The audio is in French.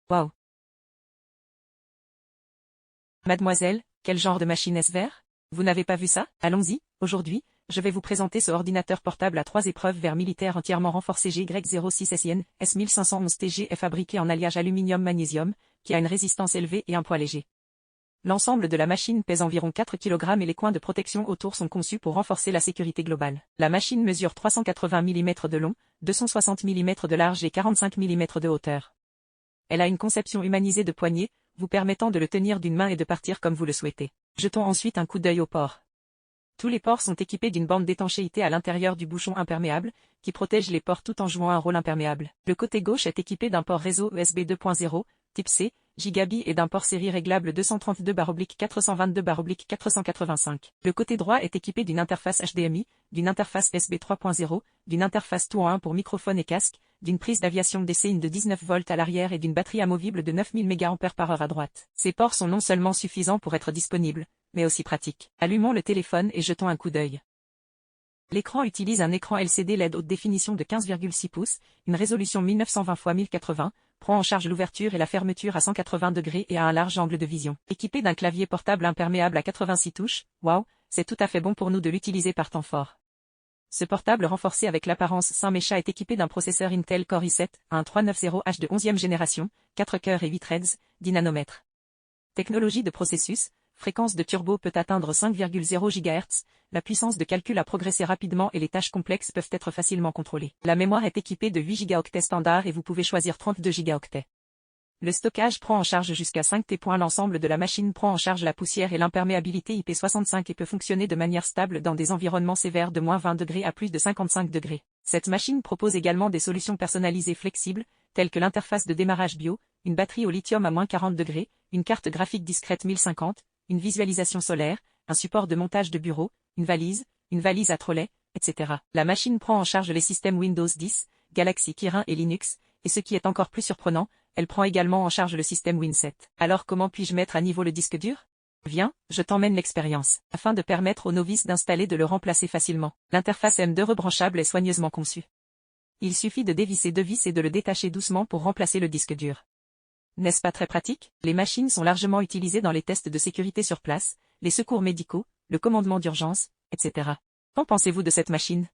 Waouh! Mademoiselle, quel genre de machine est-ce vert? Vous n'avez pas vu ça? Allons-y, aujourd'hui, je vais vous présenter ce ordinateur portable à 3 épreuves vers militaire entièrement renforcé GY06SIN, S1511TG est fabriqué en alliage aluminium-magnésium, qui a une résistance élevée et un poids léger. L'ensemble de la machine pèse environ 4 kg et les coins de protection autour sont conçus pour renforcer la sécurité globale. La machine mesure 380 mm de long, 260 mm de large et 45 mm de hauteur. Elle a une conception humanisée de poignée, vous permettant de le tenir d'une main et de partir comme vous le souhaitez. Jetons ensuite un coup d'œil aux ports. Tous les ports sont équipés d'une bande d'étanchéité à l'intérieur du bouchon imperméable, qui protège les ports tout en jouant un rôle imperméable. Le côté gauche est équipé d'un port réseau USB 2.0, type C, Gigabit et d'un port série réglable 232/482/485. Le côté droit est équipé d'une interface HDMI, d'une interface USB 3.0, d'une interface tout en 1 pour microphone et casque, d'une prise d'aviation DC-in de 19 volts à l'arrière et d'une batterie amovible de 9000 mAh à droite. Ces ports sont non seulement suffisants pour être disponibles, mais aussi pratiques. Allumons le téléphone et jetons un coup d'œil. L'écran utilise un écran LCD LED haute définition de 15,6 pouces, une résolution 1920 x 1080, prend en charge l'ouverture et la fermeture à 180 degrés et a un large angle de vision. Équipé d'un clavier portable imperméable à 86 touches, waouh, c'est tout à fait bon pour nous de l'utiliser par temps fort. Ce portable renforcé avec l'apparence Saint-Méchat est équipé d'un processeur Intel Core i7, un 390H de 11e génération, 4 cœurs et 8 threads, 10 nanomètres. Technologie de processus, fréquence de turbo peut atteindre 5,0 GHz, la puissance de calcul a progressé rapidement et les tâches complexes peuvent être facilement contrôlées. La mémoire est équipée de 8 Go standard et vous pouvez choisir 32 Go. Le stockage prend en charge jusqu'à 5 T. L'ensemble de la machine prend en charge la poussière et l'imperméabilité IP65 et peut fonctionner de manière stable dans des environnements sévères de -20 degrés à plus de 55 degrés. Cette machine propose également des solutions personnalisées flexibles, telles que l'interface de démarrage bio, une batterie au lithium à -40 degrés, une carte graphique discrète 1050, une visualisation solaire, un support de montage de bureau, une valise à trollet, etc. La machine prend en charge les systèmes Windows 10, Galaxy Kirin et Linux, et ce qui est encore plus surprenant, elle prend également en charge le système Win7. Alors comment puis-je mettre à niveau le disque dur? Viens, je t'emmène l'expérience, afin de permettre aux novices d'installer de le remplacer facilement. L'interface M2 rebranchable est soigneusement conçue. Il suffit de dévisser 2 vis et de le détacher doucement pour remplacer le disque dur. N'est-ce pas très pratique? Les machines sont largement utilisées dans les tests de sécurité sur place, les secours médicaux, le commandement d'urgence, etc. Qu'en pensez-vous de cette machine?